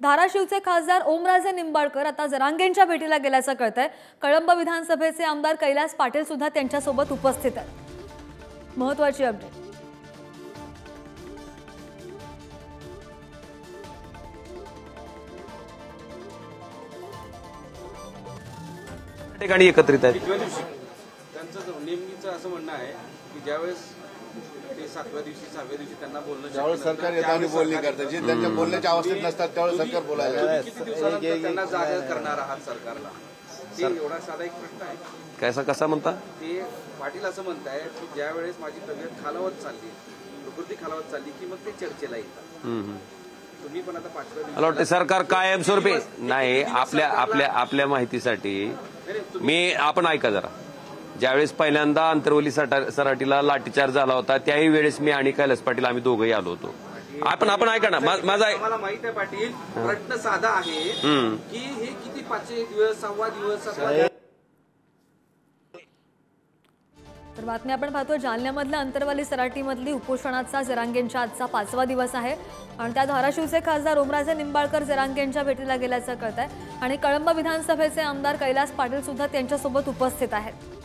धाराशिवचे खासदार ओमराजे निंबाळकर आता जरांगेंच्या भेटीला गेल्याचं कळतंय। कळंब विधानसभेचे आमदार कैलास पाटील सुद्धा त्यांच्यासोबत उपस्थित आहेत। महत्त्वाची अपडेट। ठिकाणी एकत्रित आहेत। त्यांचं नेमकीचं असं म्हणणं आहे की ज्यावेळेस ते 7व्या दिवशी 6व्या दिवशी त्यांना बोलणं ज्यावेळेस सरकार येताना बोलणी करते जे त्यांच्या बोलण्याच्या अवस्थेत नसतात त्यावेळेस सरकार बोलायला किती दिवसानंतर त्यांना जागा करणार आहात सरकारला ते एवढा साधा एक प्रश्न आहे। कसा म्हणता ते पाटील असं म्हणताय की ज्यावेळेस माझी तब्येत खालावत चालली प्रकृती खालावत चालली की मग ते चर्चेला येतात। तुम्ही पण आता 5व्या दिवशी मला वाटतं सरकार कायमस्वरूपी नाही आपल्या माहितीसाठी आपण ऐका जरा। ज्यावेळेस पहिल्यांदा अंतरवली सराटीला लाठीचार्ज झाला होता त्याही वेळेस मी आणि कैलास पाटील आम्ही दोघंही आलो होतो। आपण ऐका ना माझा मला माहित आहे पाटील प्रश्न साधा आहे की हे किती 5 दिवस 6वा दिवस 7वा तर बातमी आपण पाहतो जालन्यामधल्या अंतरवाली सराटीमधली उपोषणाचा जरांगेंच्या आजचा 5वा दिवस आहे आणि त्या धाराशिवचे खासदार ओमराजे निंबाळकर जरांगेंच्या भेटीला गेल्याचं कळतंय आणि कळंब विधानसभेचे आमदार कैलास पाटील सुद्धा त्यांच्यासोबत उपस्थित आहेत।